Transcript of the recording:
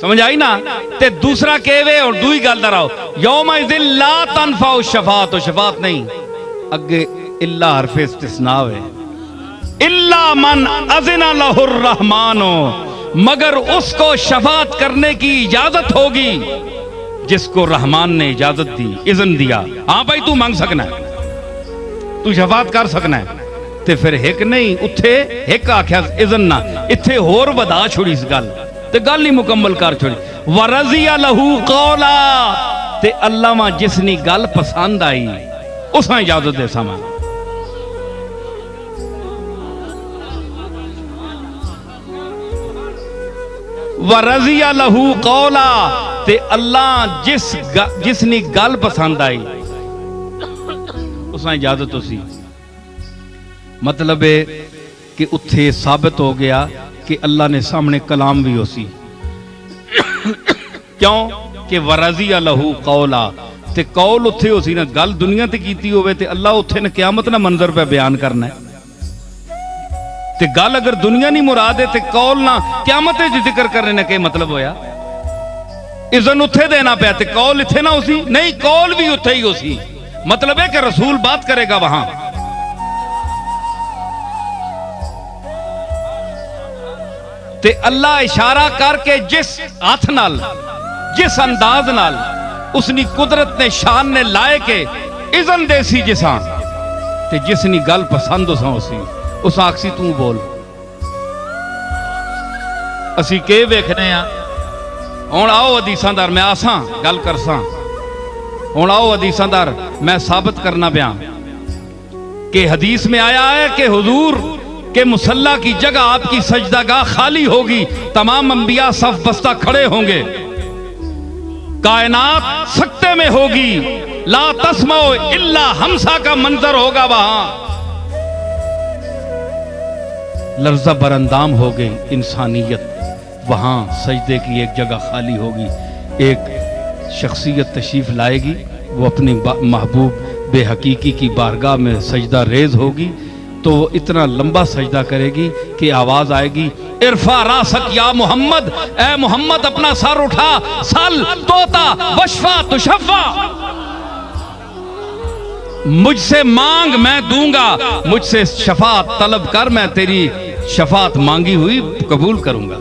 سمجھ آئی نا؟ تے دوسرا کہوے اور دوئی گل دراؤ یومئذ لا تنفع الشفاعت، شفاعت نہیں اگے الا حرف استثناء ہے، الا من اذن لہ الرحمن، مگر اس کو شفاعت کرنے کی اجازت ہوگی جس کو رحمان نے اجازت دی، اذن دیا۔ ہاں بھائی تو مانگ سکنا ہے، تو شفاعت کر سکنا ہے، تے پھر ایک نہیں اتھے ایک آکھیا اذن نہ، اتھے ہور ودا چھوڑی اس گل تے گل نہیں مکمل کر چھوڑی۔ ورضی لہو قولا، تے اللہ ماں جس نی گل پسند آئی اس نے اجازت دے سامان۔ ورضی لہو قولا، تے اللہ جس نی گل پسند آئی اس نے اجازت ہو سی۔ مطلب ہے کہ اتھے ثابت ہو گیا کہ اللہ نے سامنے کلام بھی ہو سی، کیوں کہ ورضی لہو قولا، تے قول اتھے ہو سی نا، گل دنیا تے کیتی ہوئے تے اللہ اتھے نے قیامت نہ منظر پہ بیان کرنا ہے، تے گل اگر دنیا نہیں مراد ہے تے قول نہ قیامت ذکر کرنے نے کہ مطلب ہویا؟ اذن اتھے دینا پیا تے قول اتھے نہ ہو سی؟ نہیں، قول بھی اتھے ہی ہو سی، مطلب ہے کہ رسول بات کرے گا وہاں۔ تے اللہ اشارہ کر کے جس ہاتھ نال، جس انداز نال اس نی قدرت نے شان نے لائے کے اذن دے سی جساں، تے جس نی گل پسند ہو سی اس آکسی تو بول۔ اسی کے ویکھنے ہیں ہون آؤ حدیثاں دار میں آساں گل کرساں، ہون آؤ حدیثاں دار میں ثابت کرنا بیان کہ حدیث میں آیا ہے کہ حضور کہ مصلی کی جگہ آپ کی سجدہ گاہ خالی ہوگی، تمام انبیاء صف بستہ کھڑے ہوں گے، کائنات سکتے میں ہوگی، لا تسمعوا الا ہمسا کا منظر ہوگا، وہاں لرزہ براندام ہو گئی انسانیت، وہاں سجدے کی ایک جگہ خالی ہوگی، ایک شخصیت تشریف لائے گی، وہ اپنی محبوب بے حقیقی کی بارگاہ میں سجدہ ریز ہوگی، تو وہ اتنا لمبا سجدہ کرے گی کہ آواز آئے گی ارفع راسک یا محمد، اے محمد اپنا سر اٹھا، سل توتا وشفا تشفا، مجھ سے مانگ میں دوں گا، مجھ سے شفاعت طلب کر میں تیری شفاعت مانگی ہوئی قبول کروں گا۔